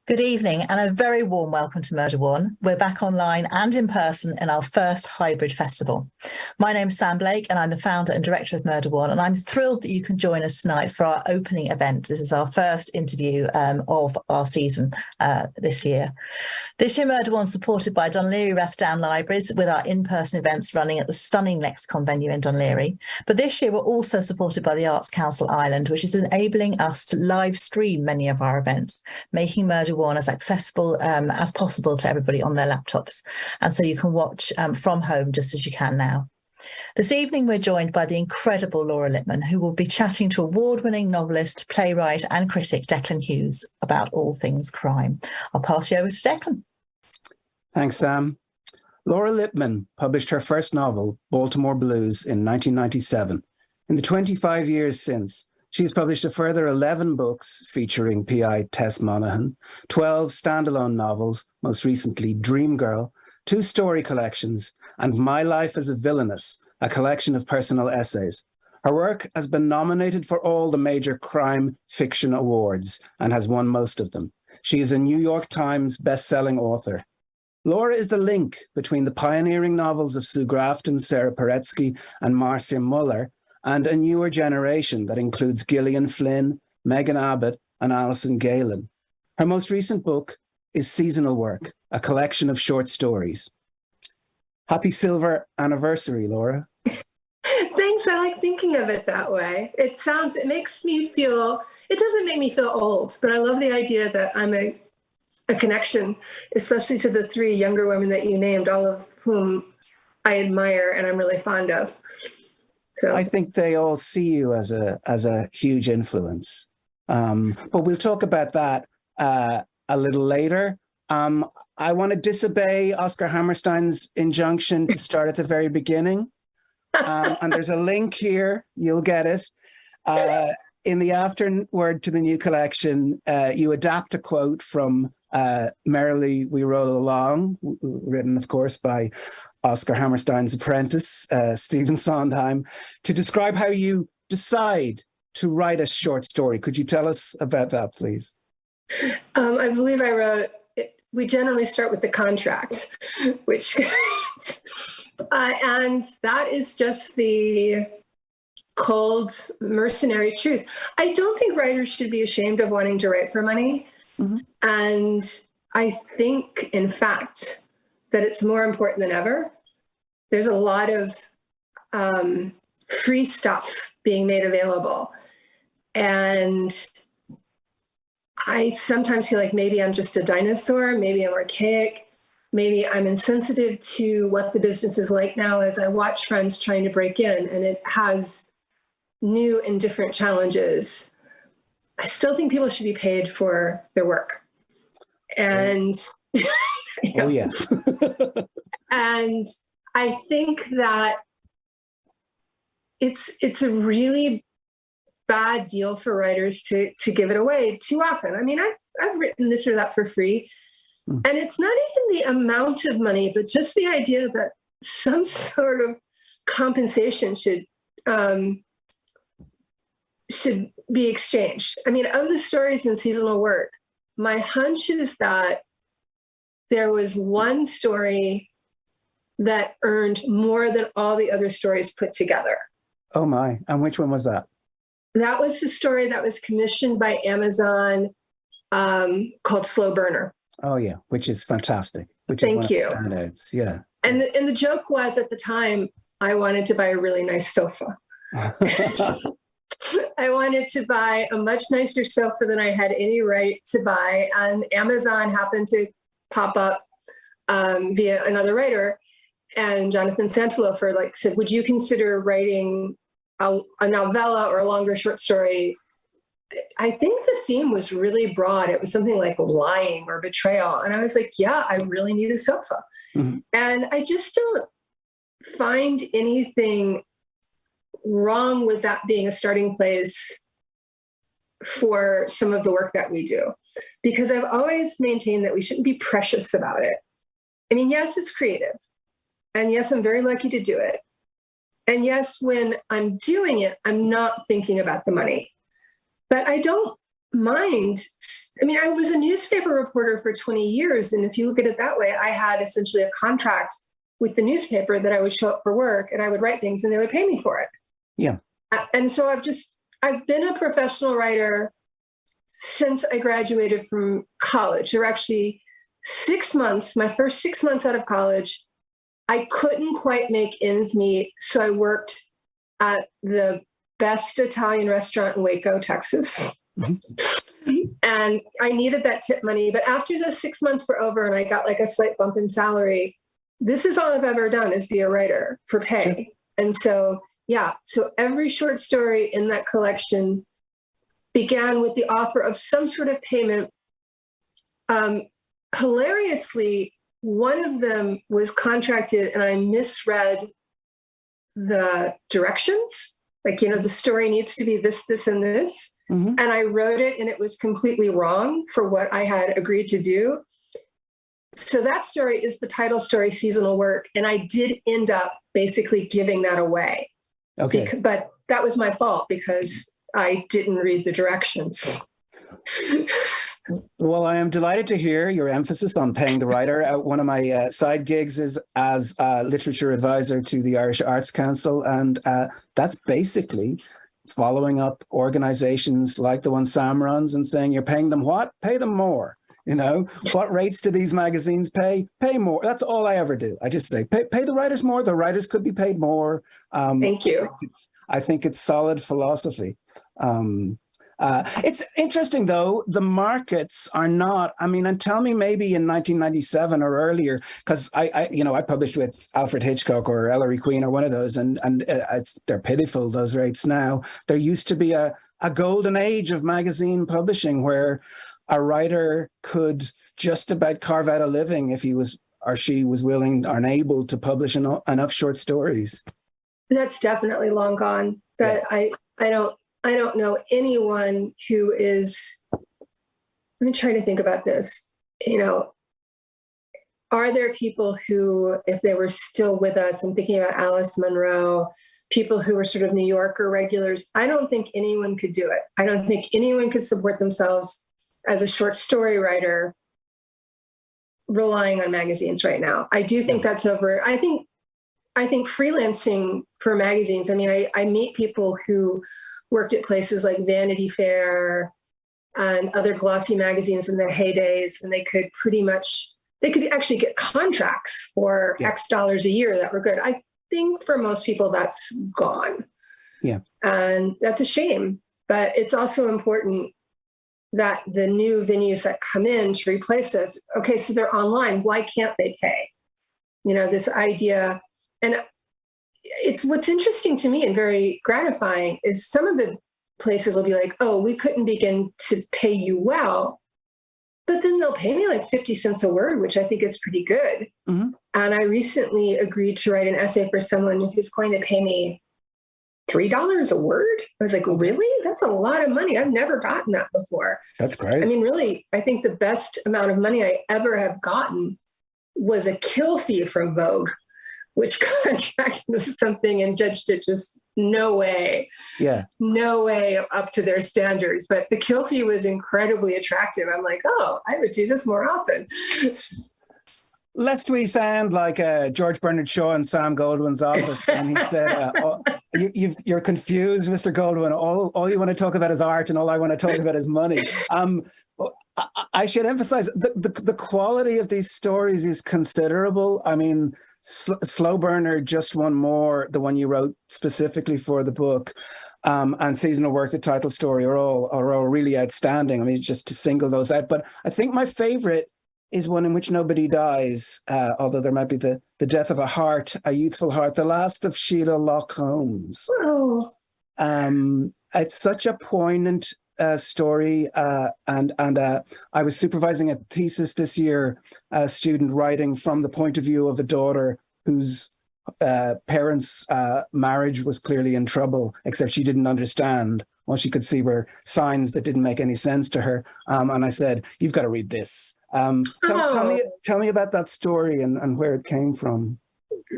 Good evening and a very warm welcome to Murder One. We're back online and in person in our first hybrid festival. My name's Sam Blake and I'm the founder and director of Murder One, and I'm thrilled that you can join us tonight for our opening event. This is our first interview of our season this year. This year Murder One's supported by Dún Laoghaire Libraries with our in-person events running at the stunning Lexicon venue in Dún Laoghaire. But this year we're also supported by the Arts Council Ireland, which is enabling us to live stream many of our events, making Murder One as accessible as possible to everybody on their laptops. And so you can watch from home just as you can now. This evening, we're joined by the incredible Laura Lippman, who will be chatting to award-winning novelist, playwright and critic Declan Hughes about all things crime. I'll pass you over to Declan. Thanks, Sam. Laura Lippman published her first novel, Baltimore Blues, in 1997. In the 25 years since, she's published a further 11 books featuring P.I. Tess Monaghan, 12 standalone novels, most recently Dream Girl, 2 story collections, and My Life as a Villainess, a collection of personal essays. Her work has been nominated for all the major crime fiction awards and has won most of them. She is a New York Times best-selling author. Laura is the link between the pioneering novels of Sue Grafton, Sarah Paretsky, and Marcia Muller, and a newer generation that includes Gillian Flynn, Megan Abbott, and Alison Galen. Her most recent book is Seasonal Work, a collection of short stories. Happy silver anniversary, Laura. Thanks, I like thinking of it that way. It makes me feel, it doesn't make me feel old, but I love the idea that I'm a connection, especially to the 3 younger women that you named, all of whom I admire and I'm really fond of. So I think they all see you as a huge influence. But we'll talk about that a little later. I want to disobey Oscar Hammerstein's injunction to start at the very beginning. And there's a link here, you'll get it. In the afterword to the new collection, you adapt a quote from Merrily We Roll Along, written, of course, by Oscar Hammerstein's apprentice, Stephen Sondheim, to describe how you decide to write a short story. Could you tell us about that, please? I believe I wrote, we generally start with the contract, which, and that is just the cold, mercenary truth. I don't think writers should be ashamed of wanting to write for money. Mm-hmm. And I think, in fact, that it's more important than ever. There's a lot of free stuff being made available. And I sometimes feel like maybe I'm just a dinosaur, maybe I'm archaic, maybe I'm insensitive to what the business is like now as I watch friends trying to break in, and it has new and different challenges. I still think people should be paid for their work. And oh yeah. And I think that it's a really bad deal for writers to give it away too often. I mean, I've written this or that for free, and it's not even the amount of money, but just the idea that some sort of compensation should be exchanged. I mean, of the stories in Seasonal Work, my hunch is that there was one story that earned more than all the other stories put together. Oh my, and which one was that? That was the story that was commissioned by Amazon called Slow Burner. Oh yeah, which is fantastic. Which Thank is you. One of the standouts. Yeah. And the joke was, at the time, I wanted to buy a really nice sofa. I wanted to buy a much nicer sofa than I had any right to buy. And Amazon happened to pop up via another writer. And Jonathan Santelofer said, would you consider writing a novella or a longer short story? I think the theme was really broad. It was something like lying or betrayal. And I was like, yeah, I really need a sofa. Mm-hmm. And I just don't find anything wrong with that being a starting place for some of the work that we do, because I've always maintained that we shouldn't be precious about it. I mean, yes, it's creative. And yes, I'm very lucky to do it. And yes, when I'm doing it, I'm not thinking about the money. But I don't mind. I mean, I was a newspaper reporter for 20 years. And if you look at it that way, I had essentially a contract with the newspaper that I would show up for work and I would write things and they would pay me for it. Yeah. And so I've been a professional writer since I graduated from college. There were actually 6 months, my first 6 months out of college, I couldn't quite make ends meet. So I worked at the best Italian restaurant in Waco, Texas. And I needed that tip money. But after those 6 months were over and I got like a slight bump in salary, this is all I've ever done is be a writer for pay. And so, yeah, so every short story in that collection began with the offer of some sort of payment. Hilariously, one of them was contracted and I misread the directions. Like, you know, the story needs to be this, this, and this. Mm-hmm. And I wrote it and it was completely wrong for what I had agreed to do. So that story is the title story, Seasonal Work. And I did end up basically giving that away. Okay. But that was my fault because I didn't read the directions. Well, I am delighted to hear your emphasis on paying the writer. One of my side gigs is as a literature advisor to the Irish Arts Council. And that's basically following up organizations like the one Sam runs and saying, you're paying them what? Pay them more. You know, what rates do these magazines pay? Pay more. That's all I ever do. I just say, pay the writers more. The writers could be paid more. Thank you. I think it's solid philosophy. It's interesting, though, the markets are not, I mean, and tell me maybe in 1997 or earlier, because I published with Alfred Hitchcock or Ellery Queen or one of those, and they're pitiful, those rates now. There used to be a golden age of magazine publishing where a writer could just about carve out a living if he was or she was willing or able to publish enough short stories. That's definitely long gone. That yeah. I don't know anyone who is, let me try to think about this. You know, are there people who, if they were still with us, I'm thinking about Alice Munro, people who were sort of New Yorker regulars, I don't think anyone could do it. I don't think anyone could support themselves as a short story writer relying on magazines right now. I do think that's over. I think freelancing for magazines, I mean, I meet people who worked at places like Vanity Fair and other glossy magazines in the heydays, and they could actually get contracts for X dollars a year that were good. I think for most people that's gone. Yeah. And that's a shame, but it's also important that the new venues that come in to replace us, okay, so they're online, why can't they pay? You know, this idea, and it's what's interesting to me and very gratifying is some of the places will be like, oh, we couldn't begin to pay you well, but then they'll pay me like 50 cents a word, which I think is pretty good. Mm-hmm. And I recently agreed to write an essay for someone who's going to pay me $3 a word. I was like, really? That's a lot of money. I've never gotten that before. That's great. I mean, really, I think the best amount of money I ever have gotten was a kill fee from Vogue, which contracted with something and judged it just no way up to their standards. But the kill fee was incredibly attractive. I'm like, oh, I would do this more often. Lest we sound like George Bernard Shaw in Sam Goldwyn's office, and he said, you're confused, Mr. Goldwyn. All you want to talk about is art, and all I want to talk about is money. I should emphasize the quality of these stories is considerable. I mean, Slow Burner, Just One More, the one you wrote specifically for the book, and Seasonal Work, the title story, are all really outstanding. I mean, just to single those out. But I think my favorite is one in which nobody dies, although there might be the death of a youthful heart, the last of Sheila Locke Holmes. Oh. It's such a poignant story, and I was supervising a thesis this year, a student writing from the point of view of a daughter whose parents' marriage was clearly in trouble, except she didn't understand. All she could see were signs that didn't make any sense to her. And I said, you've got to read this. Tell me about that story and where it came from.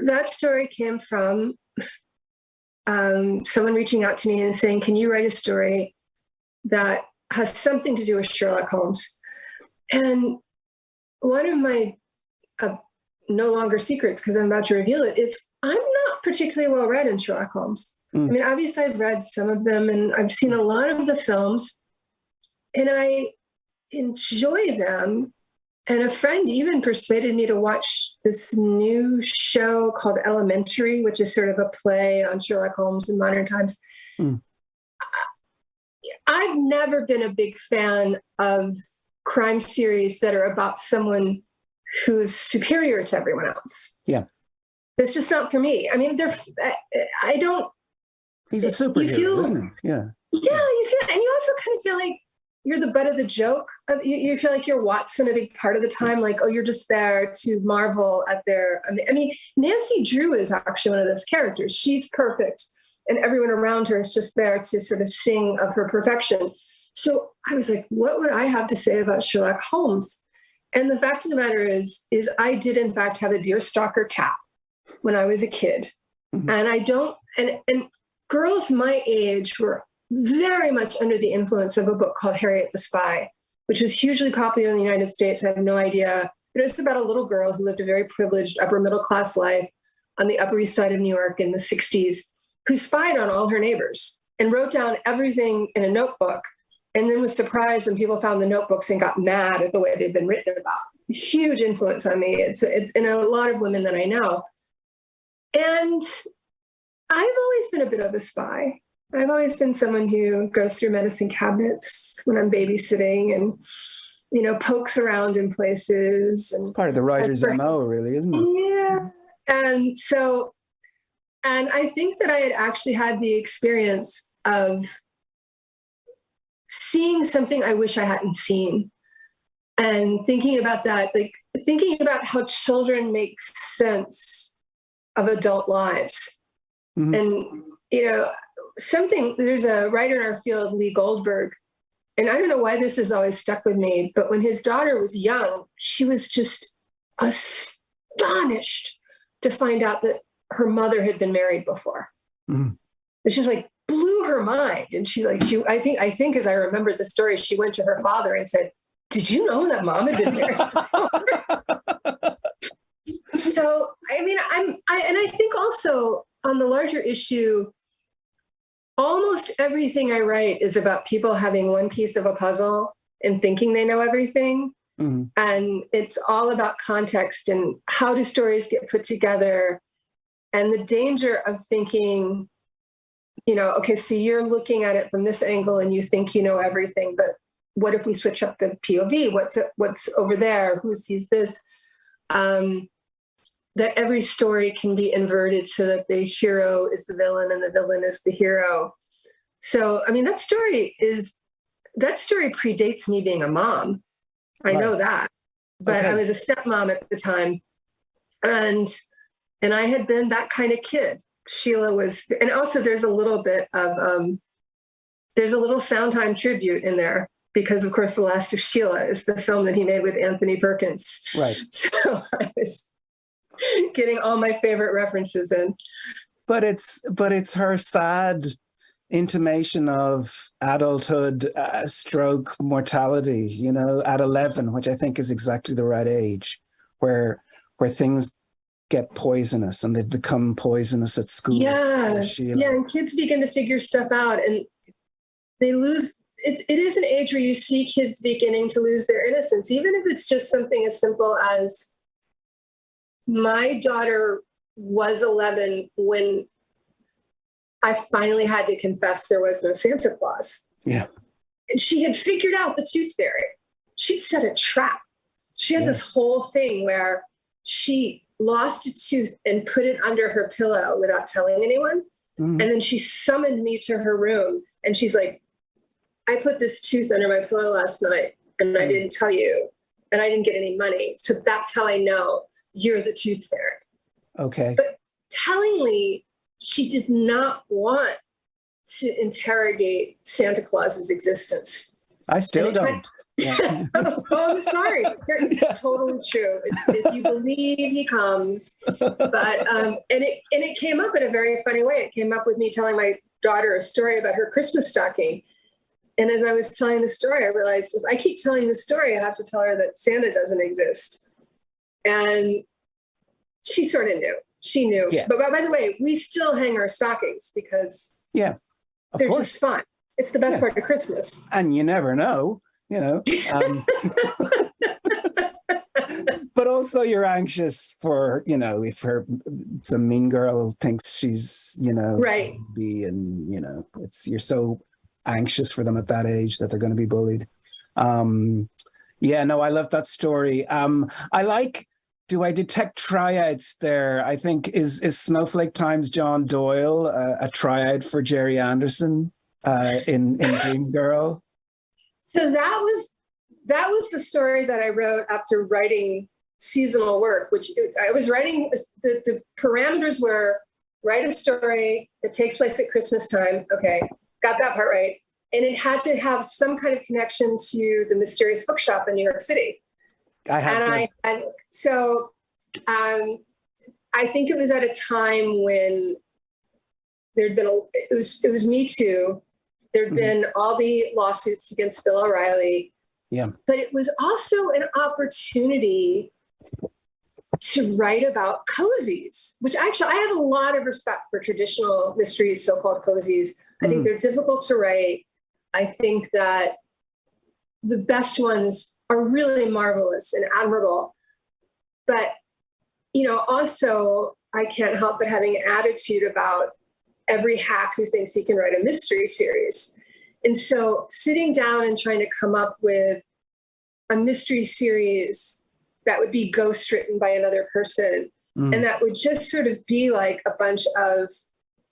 That story came from someone reaching out to me and saying, can you write a story that has something to do with Sherlock Holmes. And one of my no longer secrets, because I'm about to reveal it, is I'm not particularly well read in Sherlock Holmes. I mean, obviously I've read some of them and I've seen a lot of the films and I enjoy them. And a friend even persuaded me to watch this new show called Elementary, which is sort of a play on Sherlock Holmes in modern times. I've never been a big fan of crime series that are about someone who's superior to everyone else. Yeah. It's just not for me. I mean, I don't. He's a superhero, isn't he? Yeah. Yeah, and you also kind of feel like you're the butt of the joke. You feel like you're Watson a big part of the time, like, oh, you're just there to marvel at their. I mean, Nancy Drew is actually one of those characters. She's perfect, and everyone around her is just there to sort of sing of her perfection. So I was like, what would I have to say about Sherlock Holmes? And the fact of the matter is I did in fact have a deerstalker cat when I was a kid, and I don't. And girls my age were very much under the influence of a book called Harriet the Spy, which was hugely popular in the United States. I have no idea. It was about a little girl who lived a very privileged upper middle class life on the Upper East Side of New York in the 60s, who spied on all her neighbors and wrote down everything in a notebook, and then was surprised when people found the notebooks and got mad at the way they'd been written about. Huge influence on me. It's in a lot of women that I know. And I've always been a bit of a spy. I've always been someone who goes through medicine cabinets when I'm babysitting and, pokes around in places. And part of the writer's MO, really, isn't it? Yeah. And I think that I had actually had the experience of seeing something I wish I hadn't seen, and thinking about that, like thinking about how children make sense of adult lives. And, there's a writer in our field, Lee Goldberg, and I don't know why this has always stuck with me, but when his daughter was young, she was just astonished to find out that her mother had been married before. It's just like blew her mind. And I think as I remember the story, she went to her father and said, "Did you know that mom had been married?" So, I mean, I think also on the larger issue, almost everything I write is about people having one piece of a puzzle and thinking they know everything. And it's all about context and how do stories get put together, and the danger of thinking, okay, so you're looking at it from this angle and you think you know everything, but what if we switch up the POV? What's over there? Who sees this? That every story can be inverted so that the hero is the villain and the villain is the hero. So, I mean, that story predates me being a mom. I know that, but I was a stepmom at the time, and I had been that kind of kid. Sheila was, and also there's a little bit of there's a little Soundtime tribute in there, because of course The Last of Sheila is the film that he made with Anthony Perkins. Right. So I was getting all my favorite references in. But it's her sad intimation of adulthood stroke mortality, at 11, which I think is exactly the right age, where things get poisonous and they've become poisonous at school. Yeah, and kids begin to figure stuff out, and they lose. It is an age where you see kids beginning to lose their innocence, even if it's just something as simple as, my daughter was 11 when I finally had to confess there was no Santa Claus. Yeah. And she had figured out the tooth fairy. She'd set a trap. She had this whole thing where she lost a tooth and put it under her pillow without telling anyone. And then she summoned me to her room, and she's like, "I put this tooth under my pillow last night and I didn't tell you, and I didn't get any money. So that's how I know you're the tooth fairy." Okay. But tellingly, she did not want to interrogate Santa Claus's existence. I still don't. Oh, I'm sorry. Totally true. If you believe he comes, but and it came up in a very funny way. It came up with me telling my daughter a story about her Christmas stocking, And as I was telling the story, I realized if I keep telling the story, I have to tell her that Santa doesn't exist. And she sort of knew. She knew. Yeah. But by the way, we still hang our stockings because Yeah, of they're course. just fun. It's the best part of Christmas. And you never know, you know. But also you're anxious for, you know, if some mean girl thinks she's, you know, Right. and, you know, you're so anxious for them at that age that they're going to be bullied. Yeah, no, I love that story. Do I detect triads there? I think is Snowflake Times John Doyle a triad for Jerry Anderson in Dream Girl? So that was the story that I wrote after writing seasonal work, which I was writing. The parameters were write a story that takes place at Christmas time. Okay, got that part right. And it had to have some kind of connection to the mysterious bookshop in New York City. I think it was at a time when there'd been it was Me Too. There'd been all the lawsuits against Bill O'Reilly. Yeah. But it was also an opportunity to write about cozies, which actually I have a lot of respect for traditional mysteries, so-called cozies. I think they're difficult to write. I think that the best ones are really marvelous and admirable. But, you know, also I can't help but having an attitude about every hack who thinks he can write a mystery series. And so sitting down and trying to come up with a mystery series that would be ghost written by another person and that would just sort of be like a bunch of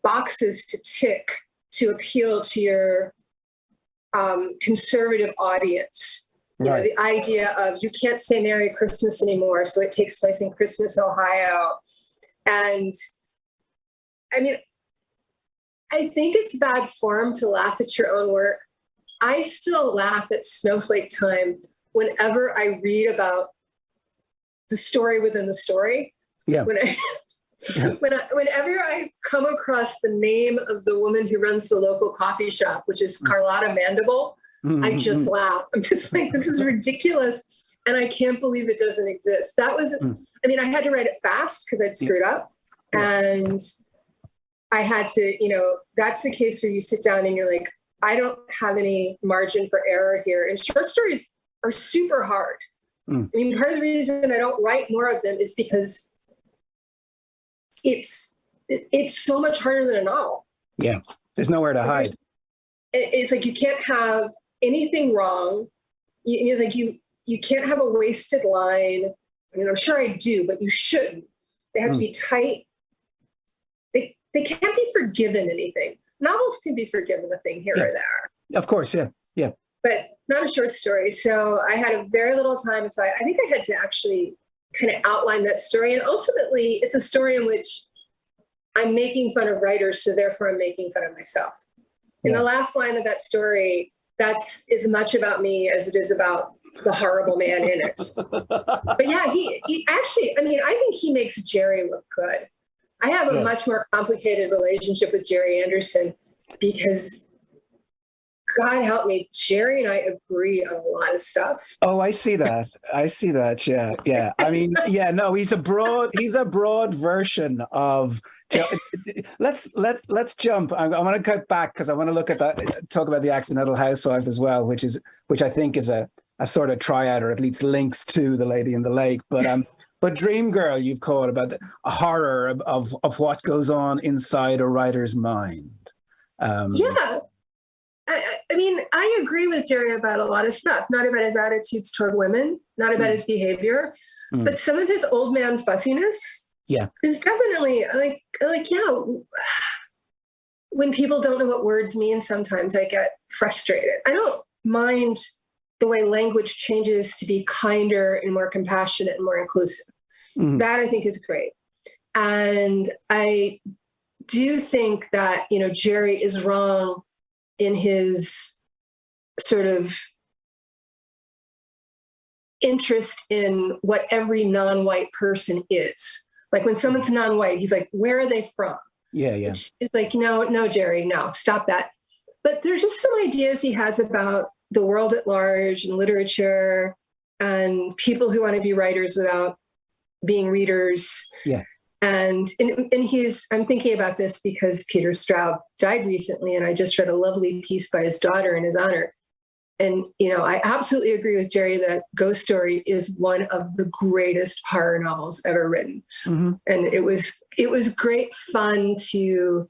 boxes to tick to appeal to your conservative audience. You know, the idea of you can't say Merry Christmas anymore, so it takes place in Christmas, Ohio. And I mean, I think it's bad form to laugh at your own work. I still laugh at Snowflake Time whenever I read about the story within the story. Yeah. Whenever I come across the name of the woman who runs the local coffee shop, which is Carlotta Mandible, I just laugh. I'm just like, this is ridiculous. And I can't believe it doesn't exist. That was, I mean, I had to write it fast because I'd screwed up. And I had to, you know, that's the case where you sit down and you're like, I don't have any margin for error here. And short stories are super hard. I mean, part of the reason I don't write more of them is because it's so much harder than a novel. Yeah, there's nowhere to hide. It's like you can't have anything wrong. It's like you can't have a wasted line. I mean, I'm sure I do, but you shouldn't. They have to be tight. They can't be forgiven anything. Novels can be forgiven a thing here or there. Of course, yeah. But not a short story. So I had a very little time. So I think I had to actually kind of outline that story. And ultimately, it's a story in which I'm making fun of writers, so therefore I'm making fun of myself. In the last line of that story, that's as much about me as it is about the horrible man in it. But yeah, he actually, I mean, I think he makes Jerry look good. I have a much more complicated relationship with Jerry Anderson because, God help me, Jerry and I agree on a lot of stuff. Oh, I see that. Yeah. I mean, no, he's a broad version of. Let's jump. I want to cut back because I want to look at that. Talk about the accidental housewife as well, which I think is a sort of triad, or at least links to the Lady in the Lake. But Dream Girl, you've called about the horror of what goes on inside a writer's mind. I mean, I agree with Jerry about a lot of stuff, not about his attitudes toward women, not about his behavior, but some of his old man fussiness is definitely like, when people don't know what words mean, sometimes I get frustrated. I don't mind the way language changes to be kinder and more compassionate and more inclusive. That I think is great. And I do think that, you know, Jerry is wrong in his sort of interest in what every non-white person is. Like when someone's non-white, he's like, where are they from? Yeah. It's like, no, Jerry, no, stop that. but there's just some ideas he has about the world at large and literature and people who want to be writers without being readers. Yeah. And I'm thinking about this because Peter Straub died recently, and I just read a lovely piece by his daughter in his honor. And, I absolutely agree with Jerry that Ghost Story is one of the greatest horror novels ever written. Mm-hmm. And it was great fun to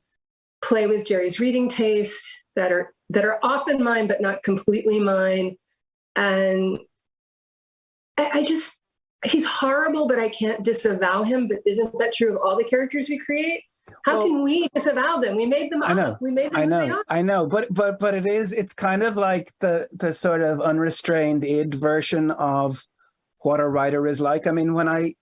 play with Jerry's reading taste that are often mine, but not completely mine. And he's horrible, but I can't disavow him. But isn't that true of all the characters we create? How can we disavow them? We made them up. We made them who they are. I know. But it's kind of like the sort of unrestrained id version of what a writer is like. I mean, when I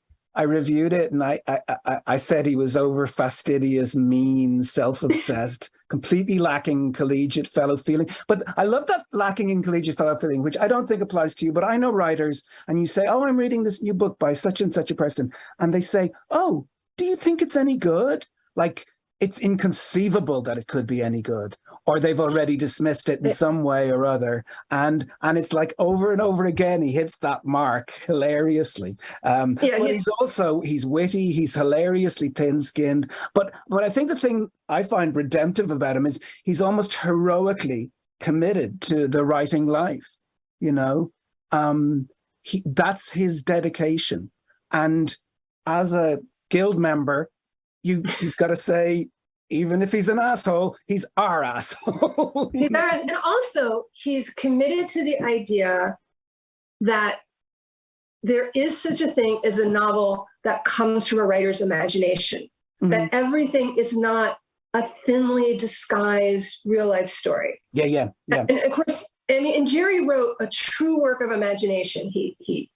reviewed it and I said he was over fastidious, mean, self-obsessed, completely lacking collegiate fellow feeling. But I love that lacking in collegiate fellow feeling, which I don't think applies to you. But I know writers, and you say, oh, I'm reading this new book by such and such a person. And they say, oh, do you think it's any good? Like, it's inconceivable that it could be any good, or they've already dismissed it in some way or other. And it's like over and over again, he hits that mark hilariously. But he's witty, he's hilariously thin-skinned. But I think the thing I find redemptive about him is he's almost heroically committed to the writing life, that's his dedication. And as a guild member, you've got to say, even if he's an asshole, he's our asshole. And also, he's committed to the idea that there is such a thing as a novel that comes from a writer's imagination, that everything is not a thinly disguised real life story. Yeah. And of course, and Jerry wrote a true work of imagination. He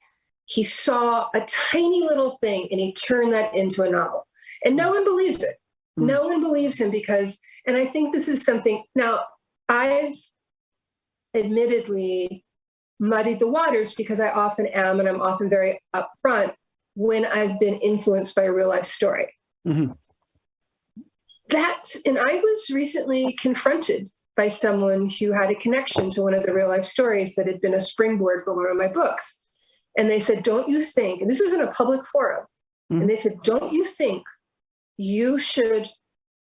saw a tiny little thing and he turned that into a novel. And no one believes it. No one believes him and I think this is something, now I've admittedly muddied the waters because I often am, and I'm often very upfront when I've been influenced by a real life story. Mm-hmm. And I was recently confronted by someone who had a connection to one of the real life stories that had been a springboard for one of my books. And they said, don't you think, and this is in a public forum, and they said, don't you think you should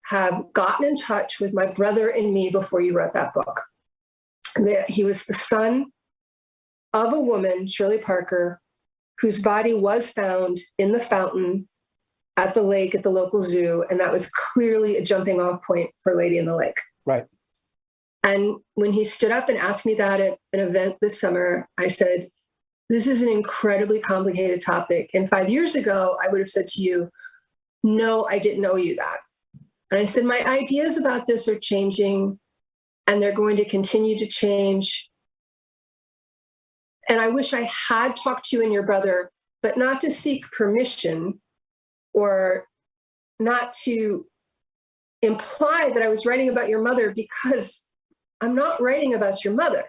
have gotten in touch with my brother and me before you wrote that book? And he was the son of a woman, Shirley Parker, whose body was found in the fountain at the lake at the local zoo. And that was clearly a jumping off point for Lady in the Lake. Right. And when he stood up and asked me that at an event this summer, I said, this is an incredibly complicated topic. And 5 years ago, I would have said to you, no, I didn't owe you that. And I said, my ideas about this are changing, and they're going to continue to change. And I wish I had talked to you and your brother, but not to seek permission or not to imply that I was writing about your mother, because I'm not writing about your mother.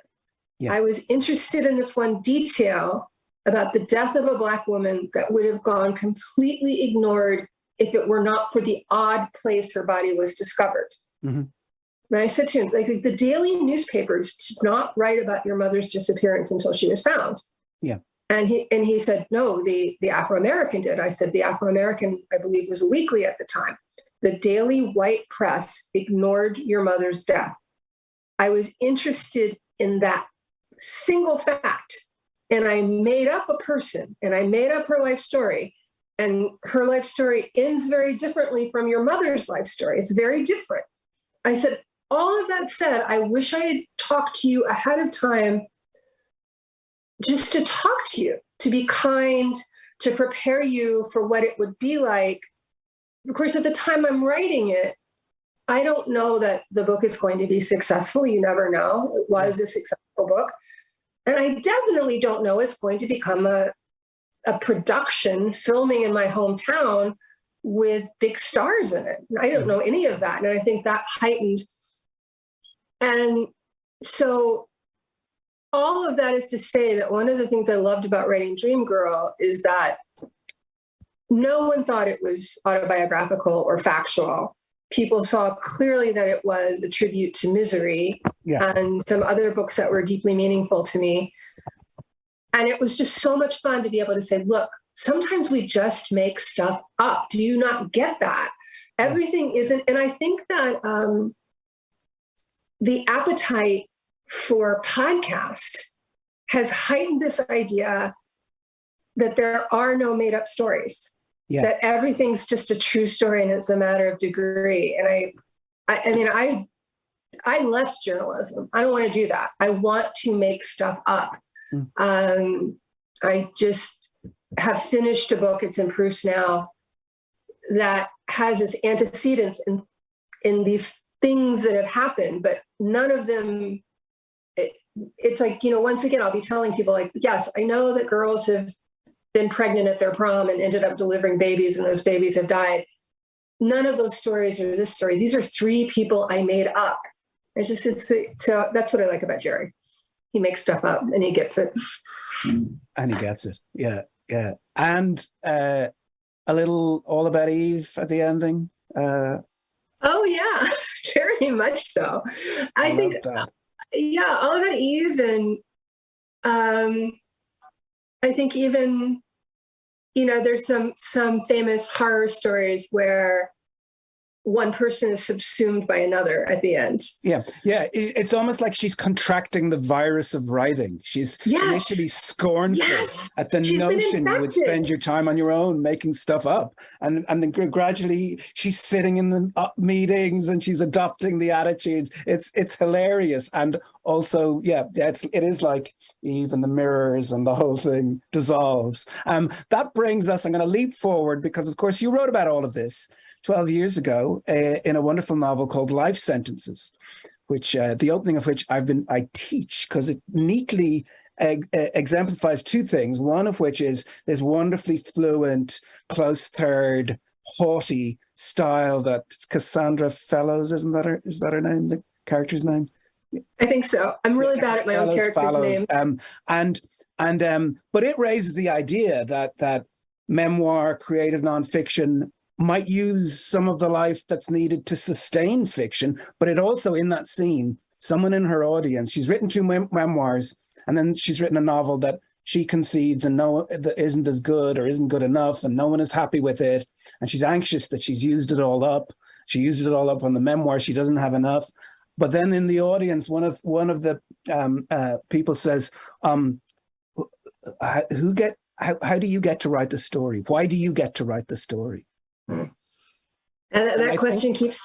Yeah. I was interested in this one detail about the death of a Black woman that would have gone completely ignored if it were not for the odd place her body was discovered. Mm-hmm. And I said to him, like, the daily newspapers did not write about your mother's disappearance until she was found. Yeah. And he said, no, the Afro-American did. I said, the Afro-American, I believe, was a weekly at the time. The daily white press ignored your mother's death. I was interested in that single fact. And I made up a person, and I made up her life story. And her life story ends very differently from your mother's life story. It's very different. I said, all of that said, I wish I had talked to you ahead of time, just to talk to you, to be kind, to prepare you for what it would be like. Of course, at the time I'm writing it, I don't know that the book is going to be successful. You never know. It was a successful book. And I definitely don't know it's going to become a production filming in my hometown with big stars in it. I don't know any of that. And I think that heightened. And so all of that is to say that one of the things I loved about writing Dream Girl is that no one thought it was autobiographical or factual. people saw clearly that it was a tribute to Misery and some other books that were deeply meaningful to me. And it was just so much fun to be able to say, look, sometimes we just make stuff up. Do you not get that? Everything isn't. And I think that the appetite for podcast has heightened this idea that there are no made up stories, that everything's just a true story and it's a matter of degree. And I left journalism. I don't want to do that. I want to make stuff up. I just have finished a book, it's in proofs now, that has its antecedents in these things that have happened, but none of them, it's like, once again, I'll be telling people like, yes, I know that girls have been pregnant at their prom and ended up delivering babies and those babies have died. None of those stories are this story. These are 3 people I made up. So that's what I like about Jerry. He makes stuff up and he gets it. And he gets it. Yeah. Yeah. And a little All About Eve at the ending. Oh yeah, very much so. I think that. Yeah, All About Eve, and I think even there's some famous horror stories where one person is subsumed by another at the end. Yeah. It's almost like she's contracting the virus of writing. She's initially scornful at the notion you would spend your time on your own making stuff up, and then gradually she's sitting in the meetings and she's adopting the attitudes. It's hilarious, and also it is like Eve and the mirrors and the whole thing dissolves. That brings us. I'm going to leap forward because, of course, you wrote about all of this 12 years ago in a wonderful novel called Life Sentences, which the opening of which I teach because it neatly exemplifies 2 things. One of which is this wonderfully fluent, close third, haughty style that it's Cassandra Fellows, is that her name, the character's name? I think so. I'm really bad at my own characters' names. But it raises the idea that memoir, creative nonfiction might use some of the life that's needed to sustain fiction, but it also, in that scene, someone in her audience, she's written 2 memoirs, and then she's written a novel that she concedes and that isn't as good or isn't good enough, and no one is happy with it, and she's anxious that she's used it all up. She used it all up on the memoir. She doesn't have enough. But then in the audience, one of the people says, how do you get to write the story? Why do you get to write the story? And that question keeps,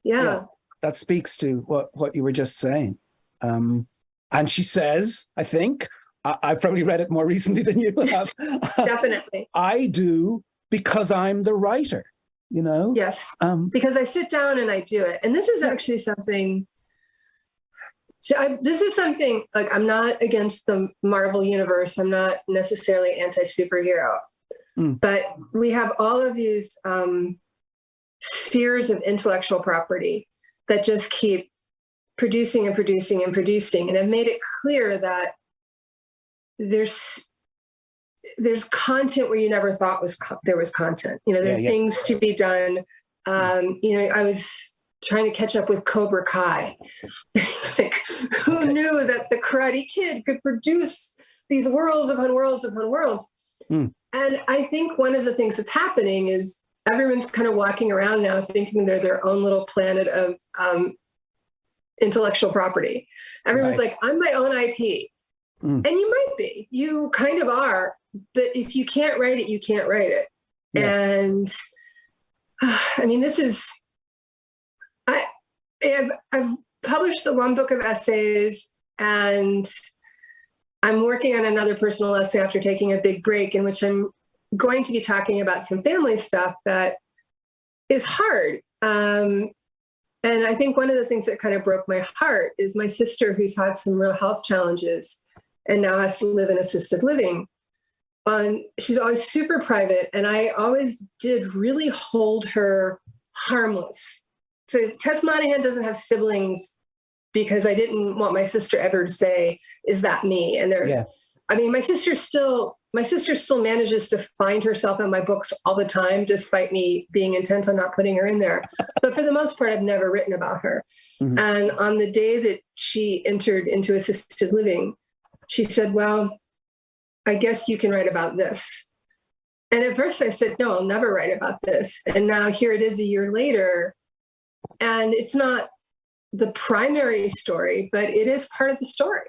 that speaks to what you were just saying. And she says, I think, I've probably read it more recently than you have. Definitely. I do because I'm the writer, Yes, because I sit down and I do it. And this is actually something, this is something, like, I'm not against the Marvel universe. I'm not necessarily anti-superhero. But we have all of these spheres of intellectual property that just keep producing and producing and producing, and have made it clear that there's content where you never thought there was content. There are things to be done. I was trying to catch up with Cobra Kai. It's like, who knew that the Karate Kid could produce these worlds upon worlds upon worlds? And I think one of the things that's happening is everyone's kind of walking around now thinking they're their own little planet of intellectual property. Everyone's like, I'm my own IP. And you might be. You kind of are. But if you can't write it, you can't write it. And I mean, this is... I've published the 1 book of essays, and I'm working on another personal essay after taking a big break, in which I'm going to be talking about some family stuff that is hard. And I think one of the things that kind of broke my heart is my sister, who's had some real health challenges and now has to live in assisted living. She's always super private, and I always did really hold her harmless. So Tess Monahan doesn't have siblings because I didn't want my sister ever to say, is that me? And I mean, my sister still manages to find herself in my books all the time, despite me being intent on not putting her in there. But for the most part, I've never written about her. Mm-hmm. And on the day that she entered into assisted living, she said, well, I guess you can write about this. And at first I said, no, I'll never write about this. And now here it is a year later. And it's not the primary story, but it is part of the story.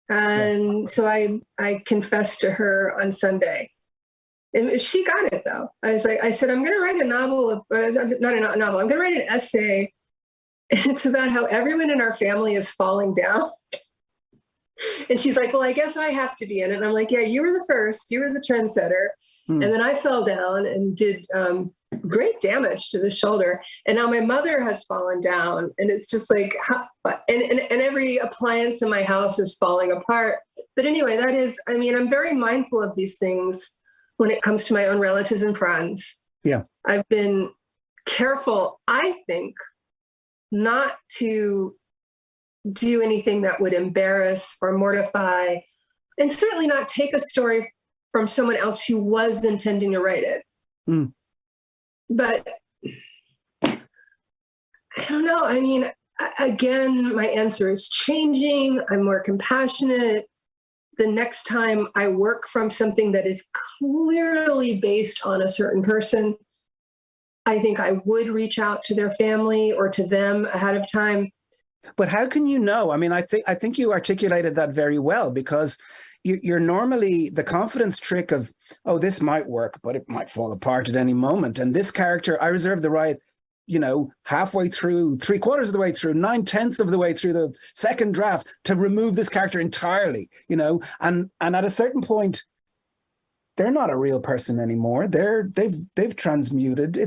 And so I confessed to her on Sunday. And she got it, though. I said, I'm going to write a novel, not a novel, I'm going to write an essay. It's about how everyone in our family is falling down. And she's like, well, I guess I have to be in it. And I'm like, yeah, you were the first. You were the trendsetter. And then I fell down and did great damage to the shoulder. And now my mother has fallen down. And it's just like, and every appliance in my house is falling apart. But anyway, that is, I mean, I'm very mindful of these things when it comes to my own relatives and friends. Yeah. I've been careful, I think, not to do anything that would embarrass or mortify, and certainly not take a story from someone else who was intending to write it. But I don't know. I mean, again, my answer is changing. I'm more compassionate. The next time I work from something that is clearly based on a certain person, I think I would reach out to their family or to them ahead of time. But how can you know? I mean, I think you articulated that very well, because you're normally the confidence trick of, oh, this might work, but it might fall apart at any moment. And this character, I reserve the right, halfway through, 3/4 of the way through, 9/10 of the way through the second draft to remove this character entirely, and at a certain point, they're not a real person anymore. They've transmuted.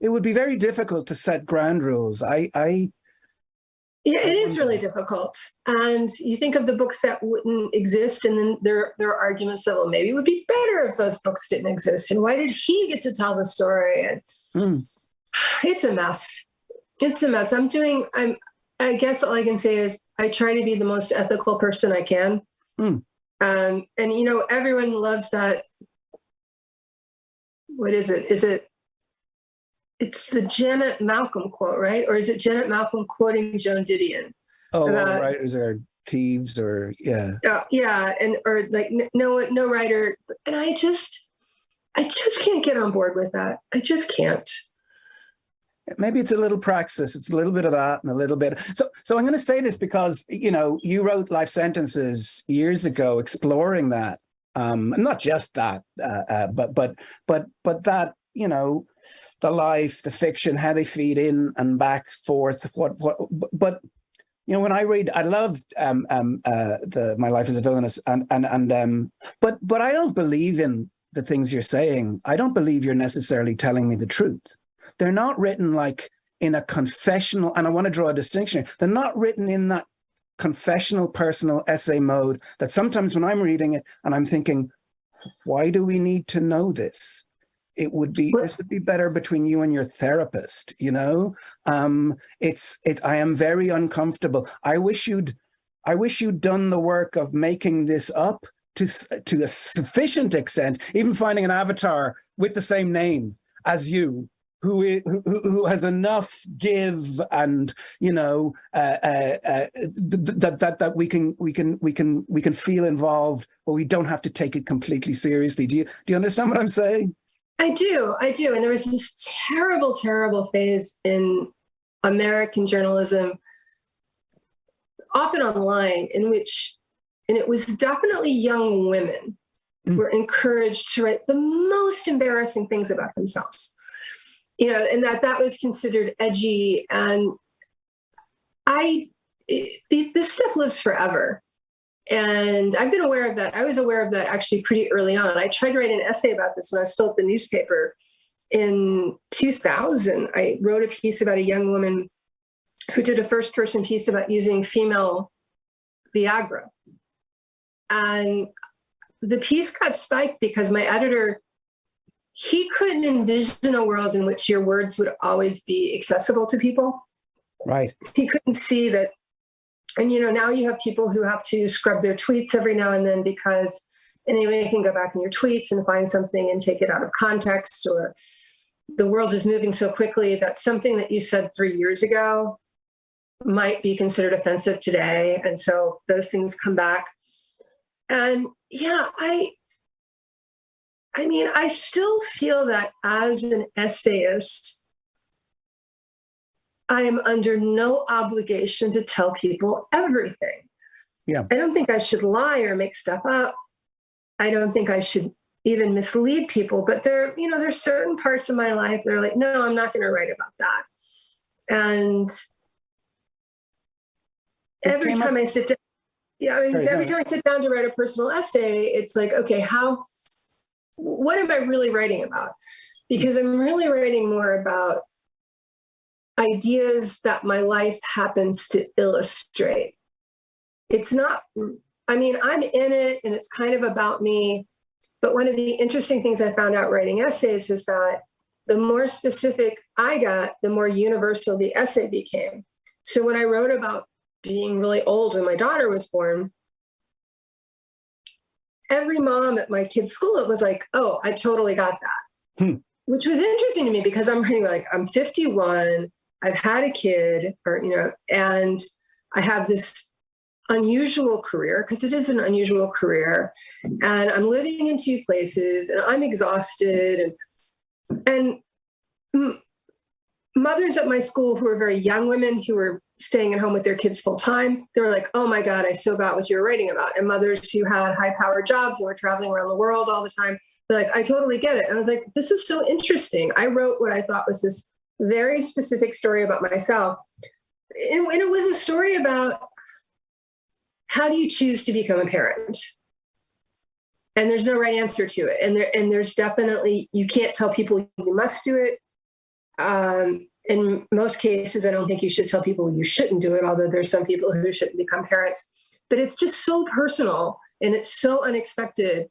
It would be very difficult to set ground rules. Yeah, it is really difficult. And you think of the books that wouldn't exist, and then there are arguments that, well, maybe it would be better if those books didn't exist. And why did he get to tell the story? And it's a mess. It's a mess. I guess all I can say is I try to be the most ethical person I can. And everyone loves that. What is it? It's the Janet Malcolm quote, right? Or is it Janet Malcolm quoting Joan Didion? Oh, writers are thieves, or yeah. Or like no writer. And I just can't get on board with that. I just can't. Maybe it's a little praxis. It's a little bit of that and a little bit. So I'm going to say this because, you wrote Life Sentences years ago, exploring that. Not just that, but that, the life, the fiction, how they feed in and back forth. But when I read, I love My Life as a Villainess, but I don't believe in the things you're saying. I don't believe you're necessarily telling me the truth. They're not written like in a confessional, and I want to draw a distinction. They're not written in that confessional, personal essay mode that sometimes when I'm reading it and I'm thinking, why do we need to know this? This would be better between you and your therapist, I am very uncomfortable. I wish you'd done the work of making this up to a sufficient extent, even finding an avatar with the same name as you, who has enough give and that we can feel involved, but we don't have to take it completely seriously. Do you understand what I'm saying? I do. And there was this terrible, terrible phase in American journalism, often online, in which, and it was definitely young women were encouraged to write the most embarrassing things about themselves. And that was considered edgy. And this stuff lives forever. And I've been aware of that. I was aware of that actually pretty early on. I tried to write an essay about this when I was still at the newspaper in 2000. I wrote a piece about a young woman who did a first-person piece about using female Viagra. And the piece got spiked because my editor, he couldn't envision a world in which your words would always be accessible to people. Right. He couldn't see that And, now you have people who have to scrub their tweets every now and then because anybody can go back in your tweets and find something and take it out of context, or the world is moving so quickly that something that you said 3 years ago might be considered offensive today. And so those things come back. And yeah, I mean, I still feel that as an essayist, I am under no obligation to tell people everything. Yeah. I don't think I should lie or make stuff up. I don't think I should even mislead people, but there's certain parts of my life that are like, no, I'm not going to write about that. And every time I sit down, every time I sit down to write a personal essay, it's like, okay, what am I really writing about? Because I'm really writing more about ideas that my life happens to illustrate. It's not, I'm in it and it's kind of about me. But one of the interesting things I found out writing essays was that the more specific I got, the more universal the essay became. So when I wrote about being really old when my daughter was born, every mom at my kid's school was like, oh, I totally got that. Which was interesting to me because I'm writing like, I'm 51, I've had a kid, and I have this unusual career, because it is an unusual career, and I'm living in 2 places and I'm exhausted, and mothers at my school who are very young women who were staying at home with their kids full time, they were like, oh my God, I so got what you were writing about. And mothers who had high powered jobs and were traveling around the world all the time, they're like, I totally get it. And I was like, this is so interesting. I wrote what I thought was this very specific story about myself. And it was a story about how do you choose to become a parent? And there's no right answer to it. And there's definitely, you can't tell people you must do it. In most cases, I don't think you should tell people you shouldn't do it, although there's some people who shouldn't become parents. But it's just so personal and it's so unexpected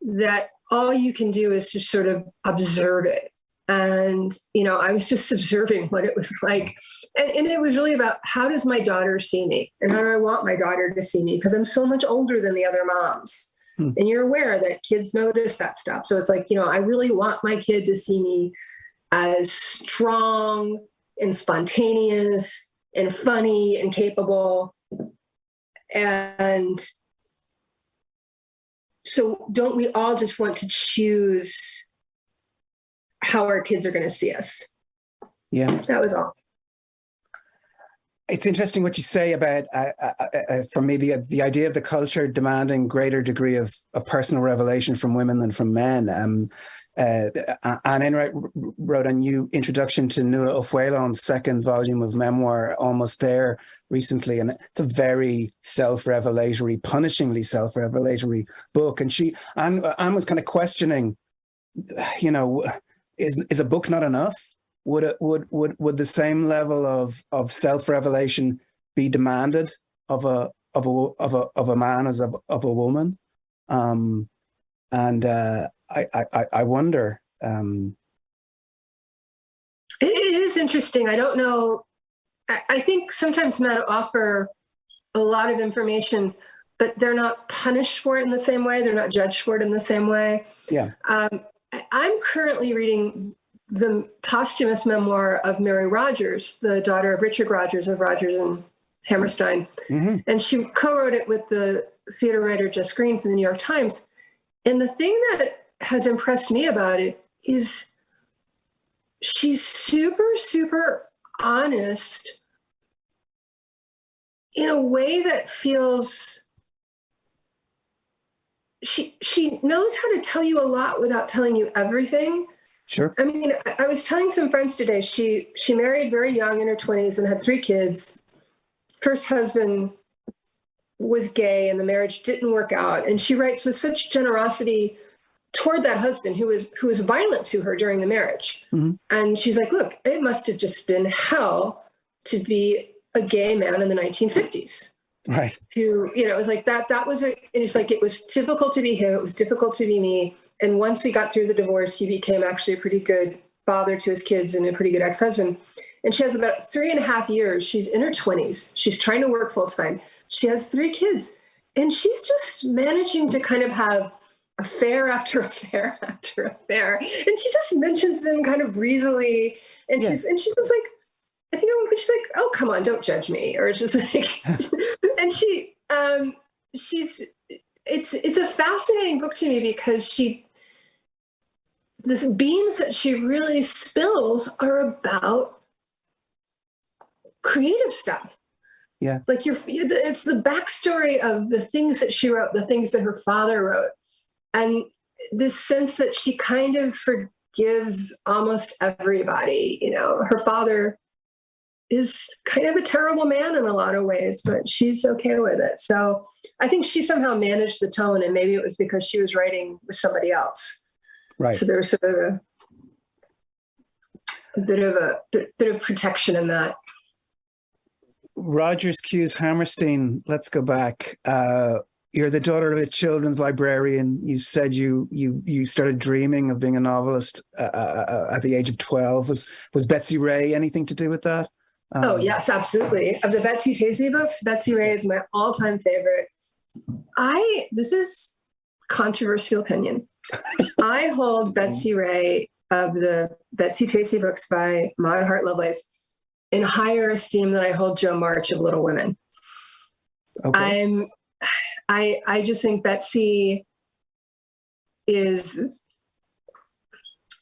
that all you can do is just sort of observe it. And, I was just observing what it was like. And it was really about, how does my daughter see me? And how do I want my daughter to see me? Because I'm so much older than the other moms. And you're aware that kids notice that stuff. So it's like, I really want my kid to see me as strong and spontaneous and funny and capable. And so don't we all just want to choose how our kids are going to see us? Yeah. That was all. It's interesting what you say about, for me, the idea of the culture demanding greater degree of personal revelation from women than from men. Anne Enright wrote a new introduction to Nua Ofuelo's second volume of memoir, Almost There, recently, and it's a very self-revelatory, punishingly self-revelatory book. And Anne was kind of questioning, is a book not enough? Would the same level of self-revelation be demanded of a man as of a woman? I wonder. It is interesting. I don't know. I think sometimes men offer a lot of information, but they're not punished for it in the same way. They're not judged for it in the same way. Yeah. I'm currently reading the posthumous memoir of Mary Rogers, the daughter of Richard Rogers of Rogers and Hammerstein. Mm-hmm. And she co-wrote it with the theater writer Jess Green for the New York Times. And the thing that has impressed me about it is she's super, super honest in a way that feels, she knows how to tell you a lot without telling you everything. Sure. I mean, I was telling some friends today, she married very young in her 20s and had 3 kids. First husband was gay and the marriage didn't work out. And she writes with such generosity toward that husband who was violent to her during the marriage. Mm-hmm. And she's like, look, it must have just been hell to be a gay man in the 1950s. Right. Who, it was like that was and it's like, it was difficult to be him. It was difficult to be me. And once we got through the divorce, he became actually a pretty good father to his kids and a pretty good ex-husband. And she has about 3.5 years. She's in her 20s. She's trying to work full time. She has 3 kids. And she's just managing to kind of have affair after affair after affair. And she just mentions them kind of breezily. And she's just like, I think at one point she's like, oh, come on, don't judge me. Or it's just like, and it's a fascinating book to me because the beans that she really spills are about creative stuff. Yeah. Like it's the backstory of the things that she wrote, the things that her father wrote. And this sense that she kind of forgives almost everybody. You know, her father is kind of a terrible man in a lot of ways, but she's okay with it. So I think she somehow managed the tone, and maybe it was because she was writing with somebody else. Right. So there was sort of a bit of protection in that. Rogers Hughes Hammerstein, let's go back. You're the daughter of a children's librarian. You said you started dreaming of being a novelist at the age of 12. Was Betsy Ray anything to do with that? Oh, yes, absolutely. Of the Betsy Tacy books, Betsy Ray is my all-time favorite. This is controversial opinion. I hold Betsy Ray of the Betsy Tacy books by Maud Hart Lovelace in higher esteem than I hold Jo March of Little Women. Okay. I just think Betsy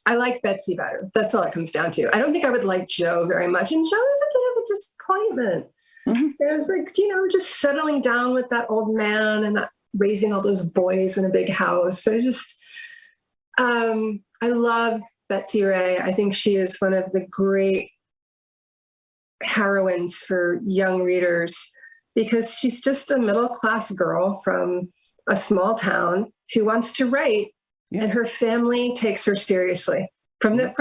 I like Betsy better. That's all it comes down to. I don't think I would like Jo very much. And Jo is a bit of a disappointment. Mm-hmm. It was like, just settling down with that old man and not raising all those boys in a big house. So I love Betsy Ray. I think she is one of the great heroines for young readers because she's just a middle-class girl from a small town who wants to write. Yeah. And her family takes her seriously from the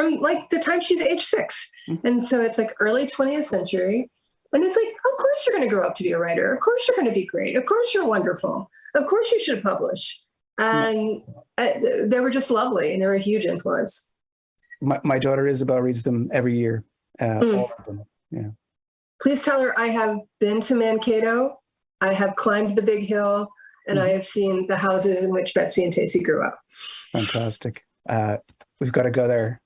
time she's age 6. Mm-hmm. And so it's like early 20th century. And it's like, of course you're going to grow up to be a writer. Of course you're going to be great. Of course you're wonderful. Of course you should publish. And they were just lovely. And they were a huge influence. My daughter Isabel reads them every year. All of them. Yeah. Please tell her I have been to Mankato. I have climbed the big hill. And I have seen the houses in which Betsy and Tacy grew up. Fantastic. We've got to go there,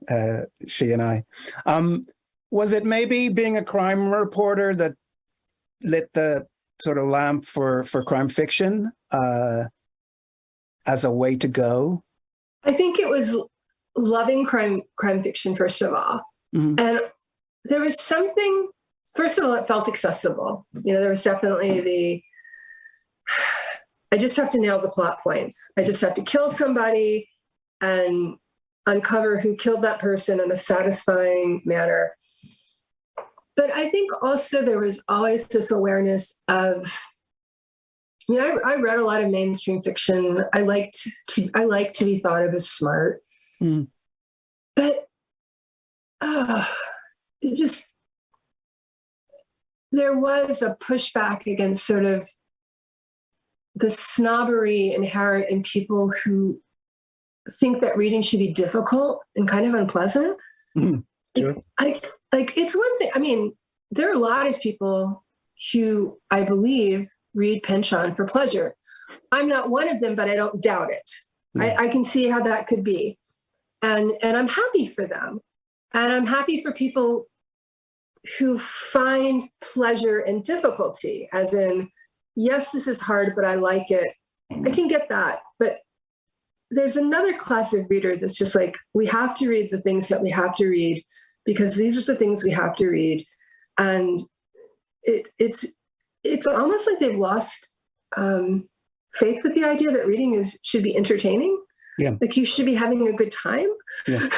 she and I. Was it maybe being a crime reporter that lit the sort of lamp for crime fiction as a way to go? I think it was loving crime fiction, first of all. Mm-hmm. And there was something, first of all, it felt accessible. There was definitely I just have to nail the plot points. I just have to kill somebody and uncover who killed that person in a satisfying manner. But I think also there was always this awareness of, I read a lot of mainstream fiction. I like to be thought of as smart. Mm. But there was a pushback against sort of the snobbery inherent in people who think that reading should be difficult and kind of unpleasant. Mm, sure. It's one thing. I mean, there are a lot of people who I believe read Pynchon for pleasure. I'm not one of them, but I don't doubt it. Mm. I can see how that could be. And I'm happy for them. And I'm happy for people who find pleasure in difficulty, as in, yes, this is hard, but I like it. I can get that. But there's another class of reader that's just like, we have to read the things that we have to read because these are the things we have to read. And it's almost like they've lost faith with the idea that reading should be entertaining. Yeah. Like you should be having a good time. Yeah.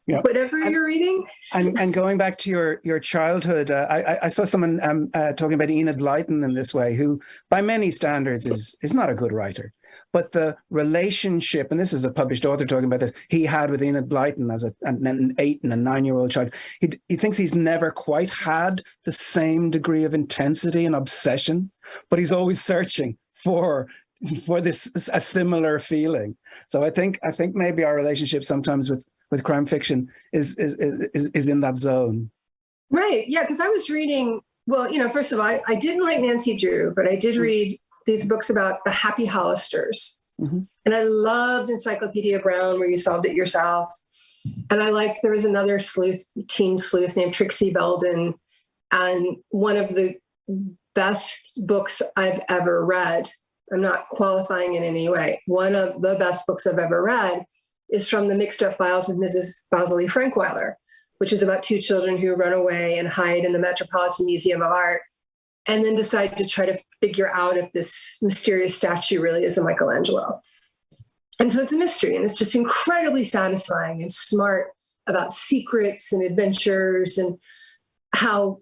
Yeah. Whatever you're reading. And going back to your childhood, I saw someone talking about Enid Blyton in this way, who by many standards is not a good writer. But the relationship, and this is a published author talking about this, he had with Enid Blyton as an 8 and a 9-year-old child. He thinks he's never quite had the same degree of intensity and obsession, but he's always searching for a similar feeling. So I think maybe our relationship sometimes with crime fiction is in that zone. Right. Yeah. Because I was reading, well, first of all, I didn't like Nancy Drew, but I did read these books about the Happy Hollisters. Mm-hmm. And I loved Encyclopedia Brown, where you solved it yourself. And I liked, there was another teen sleuth named Trixie Belden. And one of the best books I've ever read, I'm not qualifying in any way, one of the best books I've ever read is from The Mixed Up Files of Mrs. Bosley Frankweiler, which is about two children who run away and hide in the Metropolitan Museum of Art, and then decide to try to figure out if this mysterious statue really is a Michelangelo. And so it's a mystery, and it's just incredibly satisfying and smart about secrets and adventures and how,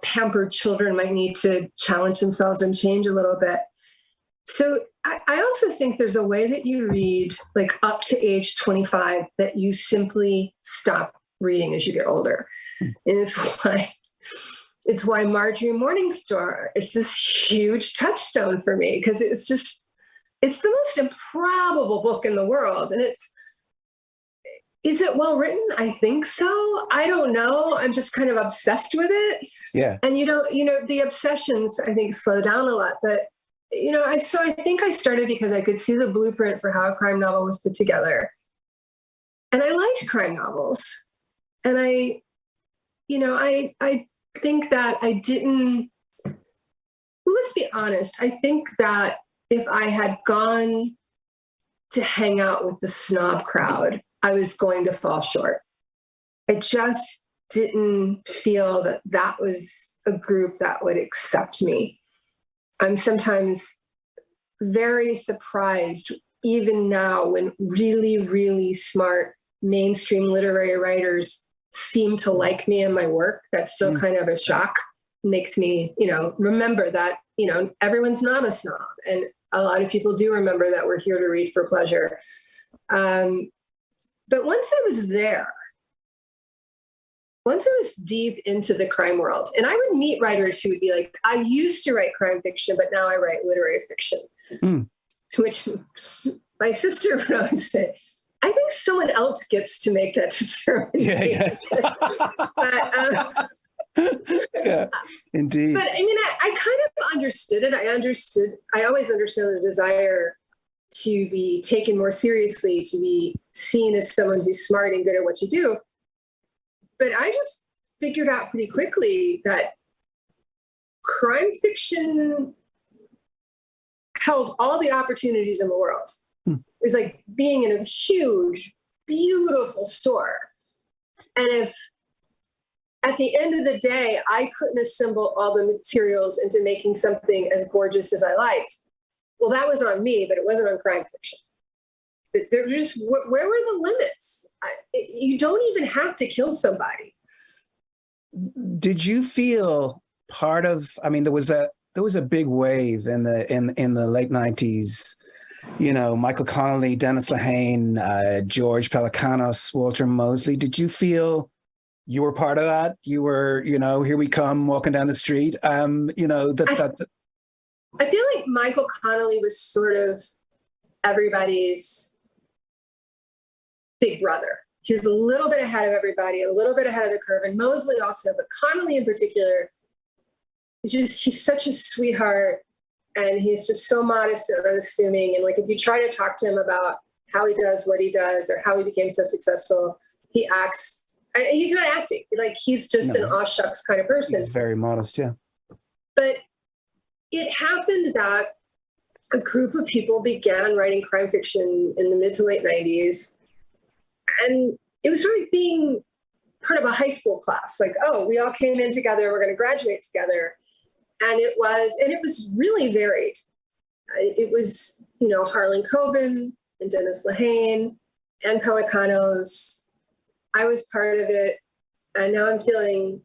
pampered children might need to challenge themselves and change a little bit. So I also think there's a way that you read, like up to age 25, that you simply stop reading as you get older. And it's why Marjorie Morningstar is this huge touchstone for me, because it's the most improbable book in the world. And is it well written? I think so. I don't know. I'm just kind of obsessed with it. Yeah. And the obsessions, I think, slow down a lot. But I think I started because I could see the blueprint for how a crime novel was put together. And I liked crime novels. And I think that I didn't, well, let's be honest. I think that if I had gone to hang out with the snob crowd, I was going to fall short. I just didn't feel that was a group that would accept me. I'm sometimes very surprised, even now, when really, really smart mainstream literary writers seem to like me and my work. That's still kind of a shock. Makes me, remember that, everyone's not a snob. And a lot of people do remember that we're here to read for pleasure. But once I was there, once I was deep into the crime world, and I would meet writers who would be like, I used to write crime fiction, but now I write literary fiction, which my sister would always say, I think someone else gets to make that determination. Yeah, indeed. But I mean, I kind of understood it. I always understood the desire to be taken more seriously, to be seen as someone who's smart and good at what you do. But I just figured out pretty quickly that crime fiction held all the opportunities in the world. It was like being in a huge, beautiful store. And if at the end of the day, I couldn't assemble all the materials into making something as gorgeous as I liked, well, that was on me, but it wasn't on crime fiction. Where were the limits? You don't even have to kill somebody. Did you feel part of, I mean, there was a big wave in the late 90s, Michael Connolly, Dennis Lehane, George Pelecanos, Walter Mosley. Did you feel you were part of that? You were, here we come walking down the street. I feel like Michael Connolly was sort of everybody's big brother. He was a little bit ahead of everybody, a little bit ahead of the curve, and Mosley also, but Connolly in particular, he's such a sweetheart, and he's just so modest and unassuming. And like, if you try to talk to him about how he does what he does or how he became so successful, he acts, he's not acting, like he's just an aw shucks kind of person. He's very modest, yeah. But it happened that a group of people began writing crime fiction in the mid to late 90s. And it was sort of being part of a high school class. Like, oh, we all came in together, we're going to graduate together. And it was really varied. It was, Harlan Coben and Dennis Lehane and Pelecanos. I was part of it. And now I'm getting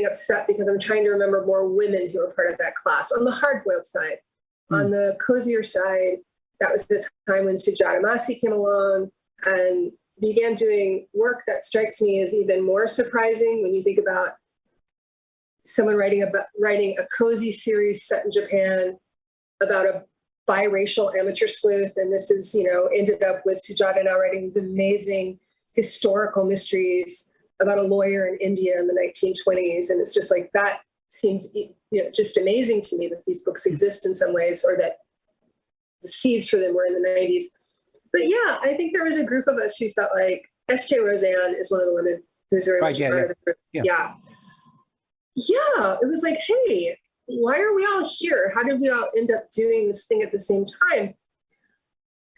upset because I'm trying to remember more women who were part of that class. On the hard-boiled side, on the cozier side, that was the time when Sujata Massey came along and began doing work that strikes me as even more surprising when you think about someone writing a cozy series set in Japan about a biracial amateur sleuth. And this is, ended up with Sujata now writing these amazing historical mysteries about a lawyer in India in the 1920s. And it's just like, that seems, just amazing to me that these books exist in some ways, or that the seeds for them were in the 90s. But yeah, I think there was a group of us who thought like S.J. Roseanne is one of the women who's very much part of the group. Yeah. It was like, hey, why are we all here? How did we all end up doing this thing at the same time?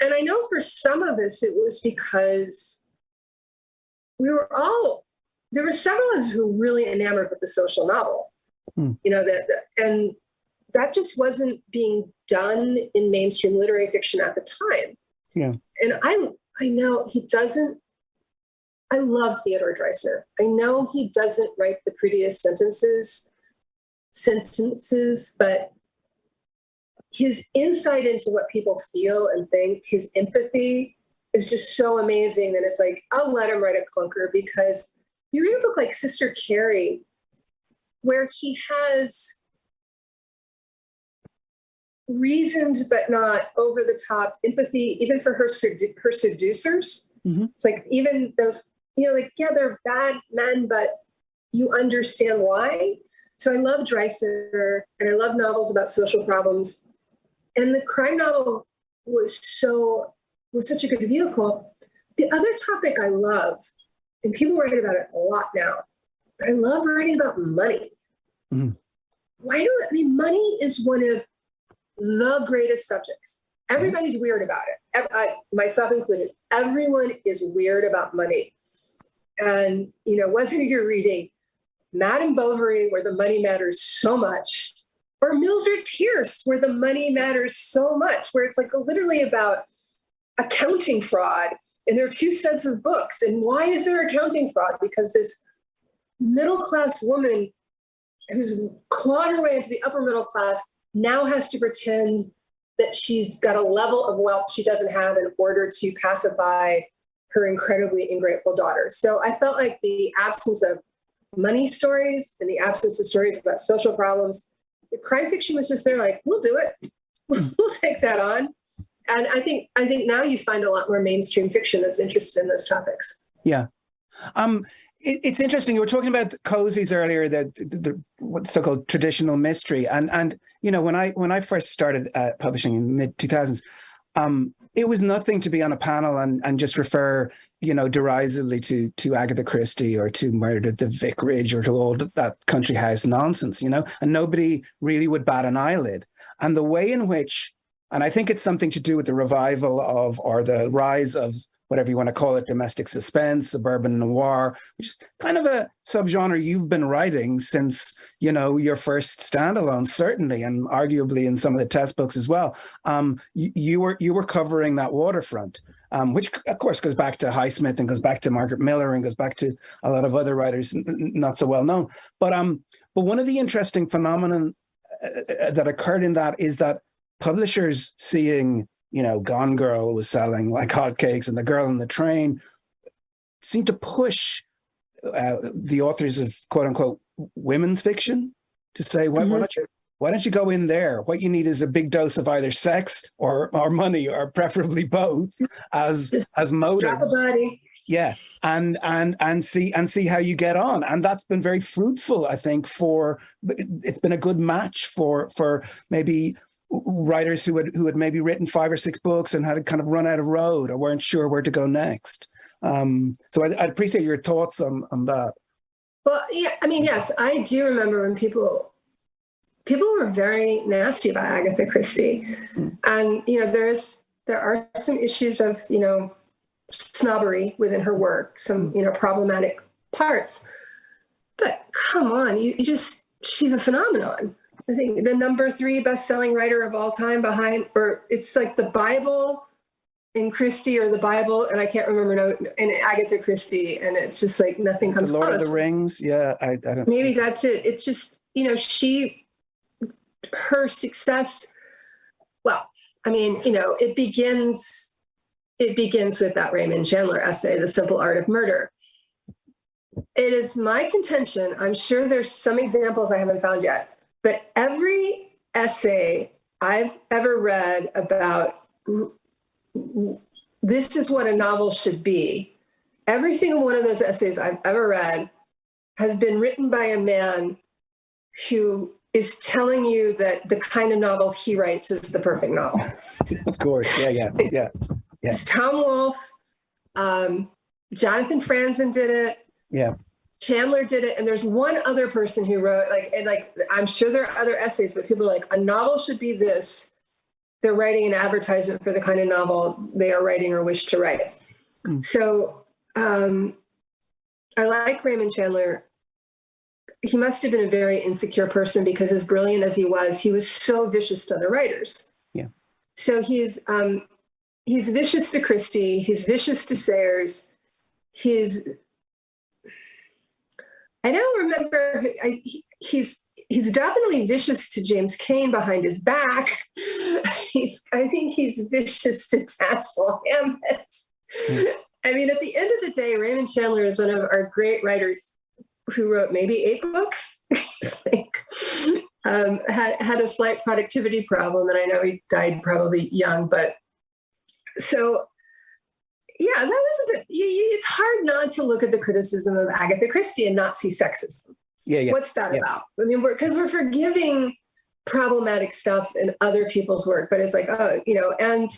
And I know for some of us, it was because there were several of us who were really enamored with the social novel, and that just wasn't being done in mainstream literary fiction at the time. Yeah. And I know he doesn't, I love Theodore Dreiser. I know he doesn't write the prettiest sentences, but his insight into what people feel and think, his empathy is just so amazing. And it's like, I'll let him write a clunker, because you read a book like Sister Carrie, where he has reasoned but not over the top empathy, even for her seducers. Mm-hmm. It's like, even those, they're bad men, but you understand why. So I love Dreiser, and I love novels about social problems. And the crime novel was such a good vehicle. The other topic I love, and people write about it a lot now, I love writing about money. Mm-hmm. Money is one of the greatest subjects. Everybody's weird about it, myself included. Everyone is weird about money. And, whether you're reading Madame Bovary, where the money matters so much, or Mildred Pierce, where the money matters so much, where it's like literally about accounting fraud. And there are two sets of books. And why is there accounting fraud? Because this middle-class woman who's clawed her way into the upper middle class now has to pretend that she's got a level of wealth she doesn't have in order to pacify her incredibly ungrateful daughter. So I felt like the absence of money stories and the absence of stories about social problems, the crime fiction was just there like, we'll do it. We'll take that on. And I think now you find a lot more mainstream fiction that's interested in those topics. Yeah. It's interesting. You were talking about cozies earlier, the what's so-called traditional mystery. And when I first started publishing in mid 2000s, it was nothing to be on a panel and just refer, derisively to Agatha Christie or to Murder at the Vicarage or to all that country house nonsense, and nobody really would bat an eyelid. And the way in which, and I think it's something to do with the revival of, or the rise of, whatever you want to call it, domestic suspense, suburban noir, which is kind of a subgenre you've been writing since, your first standalone, certainly, and arguably in some of the test books as well. You were covering that waterfront, which of course goes back to Highsmith and goes back to Margaret Miller and goes back to a lot of other writers not so well known. But one of the interesting phenomenon that occurred in that is that publishers seeing, Gone Girl was selling like hotcakes and The Girl on the Train seemed to push the authors of quote unquote women's fiction to say, why don't you go in there? What you need is a big dose of either sex or money, or preferably both as motives. Drop a body. Yeah. And see how you get on. And that's been very fruitful, I think, it's been a good match for maybe writers who had maybe written 5 or 6 books and had kind of run out of road or weren't sure where to go next. So I'd appreciate your thoughts on that. Well, yeah, yes, I do remember when people were very nasty about Agatha Christie. And, there are some issues of, snobbery within her work, some, problematic parts. But come on, she's a phenomenon. I think the number 3 best-selling writer of all time behind, or it's like the Bible in Christie, or the Bible, and I can't remember, in Agatha Christie, and it's just like nothing comes close. Lord of the Rings, yeah, I don't. Maybe that's it. It's just, her success. Well, it begins with that Raymond Chandler essay, The Simple Art of Murder. It is my contention, I'm sure there's some examples I haven't found yet, but every essay I've ever read about this is what a novel should be, every single one of those essays I've ever read has been written by a man who is telling you that the kind of novel he writes is the perfect novel. Of course. Yeah. It's Tom Wolfe. Jonathan Franzen did it. Yeah. Chandler did it. And there's one other person who wrote, I'm sure there are other essays, but people are like, a novel should be this. They're writing an advertisement for the kind of novel they are writing or wish to write. So I like Raymond Chandler. He must have been a very insecure person, because as brilliant as he was so vicious to other writers. Yeah. So he's vicious to Christie. He's vicious to Sayers. I don't remember. He's definitely vicious to James Cain behind his back. I think he's vicious to Dashiell Hammett. I mean, at the end of the day, Raymond Chandler is one of our great writers who wrote maybe 8 books. Had a slight productivity problem, and I know he died probably young. But so, yeah, that was a bit. It's hard not to look at the criticism of Agatha Christie and not see sexism. Yeah. What's that about? I mean, because we're forgiving problematic stuff in other people's work, but it's like, and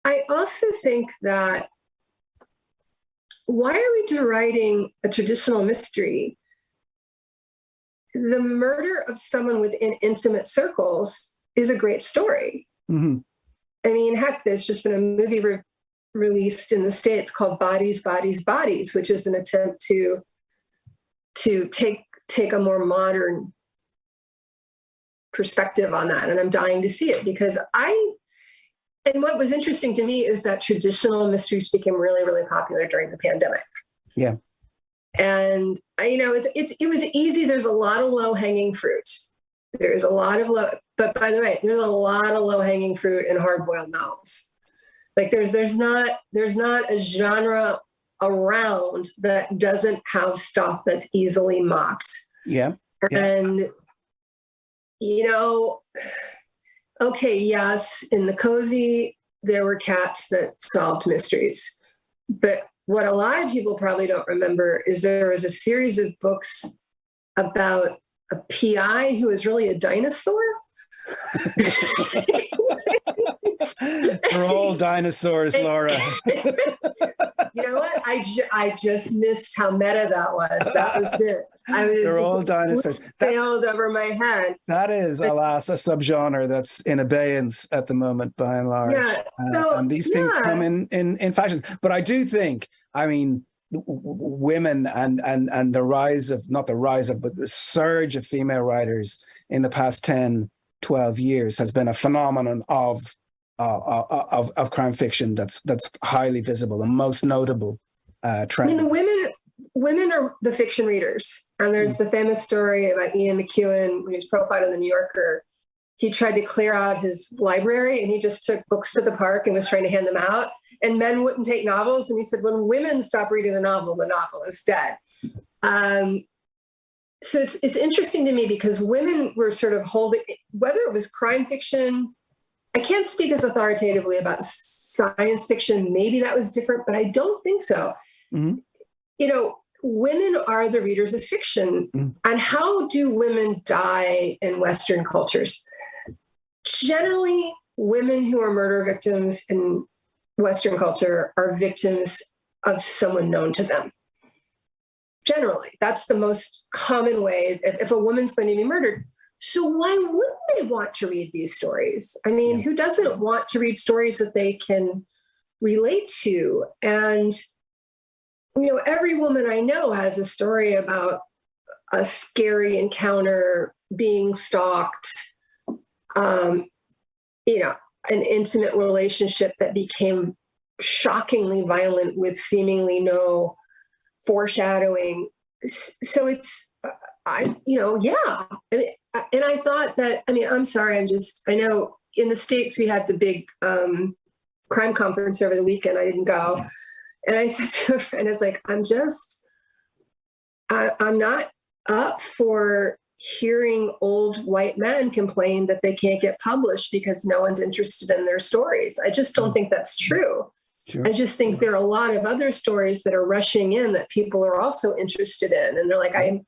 I also think that, why are we deriding a traditional mystery? The murder of someone within intimate circles is a great story. Mm-hmm. I mean, heck, there's just been a movie released in the States called Bodies, Bodies, Bodies, which is an attempt to take a more modern perspective on that. And I'm dying to see it, because and what was interesting to me is that traditional mysteries became really, really popular during the pandemic. Yeah. And it was easy. There's a lot of low hanging fruit. There's a lot of but by the way, there's a lot of low hanging fruit in hard boiled novels. Like there's not a genre around that doesn't have stuff that's easily mocked. Yeah. And, okay, yes, in the cozy, there were cats that solved mysteries. But what a lot of people probably don't remember is there was a series of books about a PI who was really a dinosaur. We're all dinosaurs, Laura. You know what? I just missed how meta that was. That was it. They're all dinosaurs. Sailed over my head. That is, alas, a subgenre that's in abeyance at the moment, by and large. Yeah. And these things come in fashions. But I do think, women and the rise of, not the rise of, but the surge of female writers in the past 10, 12 years has been a phenomenon of crime fiction that's highly visible and most notable trend. The women are the fiction readers, and there's the famous story about Ian McEwan when he was profiled in the New Yorker. He tried to clear out his library, and he just took books to the park and was trying to hand them out, and men wouldn't take novels, and he said, when women stop reading the novel is dead. So it's interesting to me, because women were sort of holding, whether it was crime fiction, I can't speak as authoritatively about science fiction. Maybe that was different, but I don't think so. Mm-hmm. Women are the readers of fiction. Mm-hmm. And how do women die in Western cultures? Generally, women who are murder victims in Western culture are victims of someone known to them. Generally, that's the most common way if a woman's going to be murdered. So why wouldn't they want to read these stories? I mean, who doesn't want to read stories that they can relate to? And, every woman I know has a story about a scary encounter, being stalked, an intimate relationship that became shockingly violent with seemingly no foreshadowing. So it's, and I thought that, I'm sorry, I know in the States we had the big crime conference over the weekend. I didn't go. And I said to a friend, I was like, I'm not up for hearing old white men complain that they can't get published because no one's interested in their stories. I just don't think that's true. Sure. I just think there are a lot of other stories that are rushing in that people are also interested in. And they're like, I'm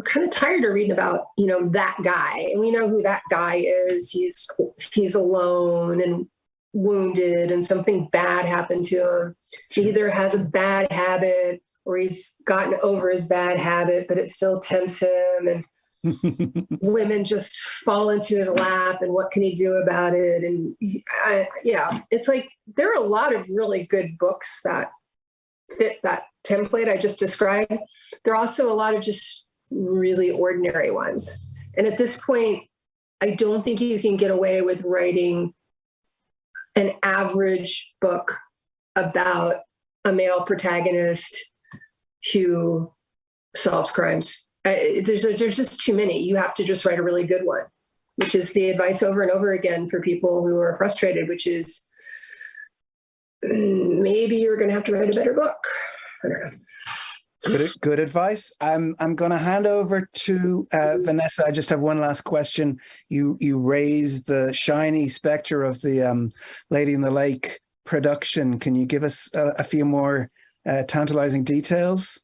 kind of tired of reading about, that guy. And we know who that guy is. He's alone and wounded and something bad happened to him. He either has a bad habit or he's gotten over his bad habit, but it still tempts him. And women just fall into his lap, and what can he do about it? And it's like there are a lot of really good books that fit that template I just described. There are also a lot of just really ordinary ones. And at this point, I don't think you can get away with writing an average book about a male protagonist who solves crimes. There's just too many. You have to just write a really good one, which is the advice over and over again for people who are frustrated, which is maybe you're going to have to write a better book. I don't know. Good advice. I'm going to hand over to Vanessa. I just have one last question. You raised the shiny specter of the Lady in the Lake production. Can you give us a few more tantalizing details?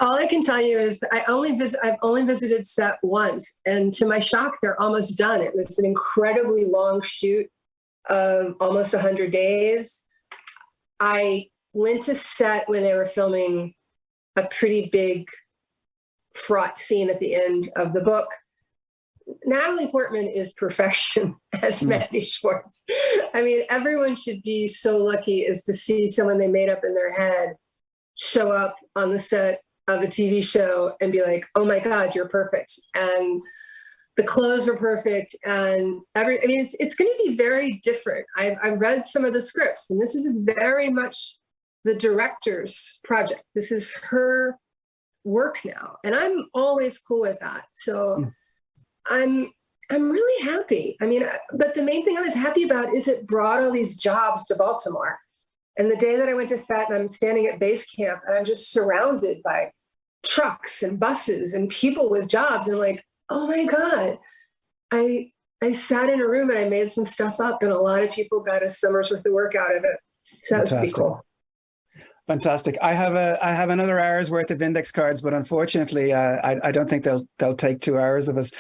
All I can tell you is I've only visited set once, and to my shock, they're almost done. It was an incredibly long shoot of almost 100 days. I went to set when they were filming a pretty big fraught scene at the end of the book. Natalie Portman is perfection as Mandy Schwartz. I mean, everyone should be so lucky as to see someone they made up in their head show up on the set of a TV show and be like, oh my God, you're perfect. And the clothes were perfect. And it's going to be very different. I've read some of the scripts, and this is very much the director's project. This is her work now. And I'm always cool with that. So I'm really happy. I mean, but the main thing I was happy about is it brought all these jobs to Baltimore. And the day that I went to set and I'm standing at base camp and I'm just surrounded by trucks and buses and people with jobs. And I'm like, oh my God, I sat in a room and I made some stuff up, and a lot of people got a summer's worth of work out of it. So that was pretty cool. Fantastic. I have another hour's worth of index cards, but unfortunately, I don't think they'll take 2 hours of us.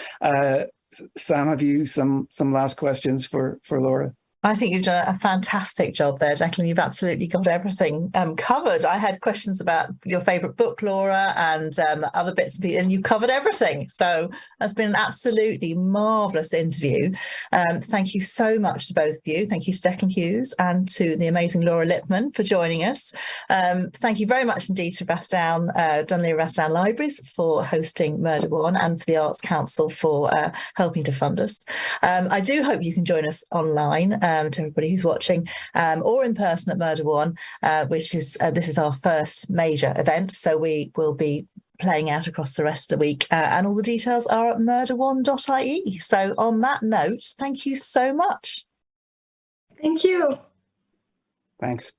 Sam, have you some last questions for Laura? I think you've done a fantastic job there, Declan. You've absolutely got everything covered. I had questions about your favourite book, Laura, and other bits, and you covered everything. So that's been an absolutely marvellous interview. Thank you so much to both of you. Thank you to Declan Hughes and to the amazing Laura Lippman for joining us. Thank you very much indeed to Dunley Rathdown Libraries for hosting Murder One, and for the Arts Council for helping to fund us. I do hope you can join us online. To everybody who's watching, or in person at Murder One, which is this is our first major event, so we will be playing out across the rest of the week, and all the details are at murderone.ie. So on that note, thank you so much. Thank you. Thanks.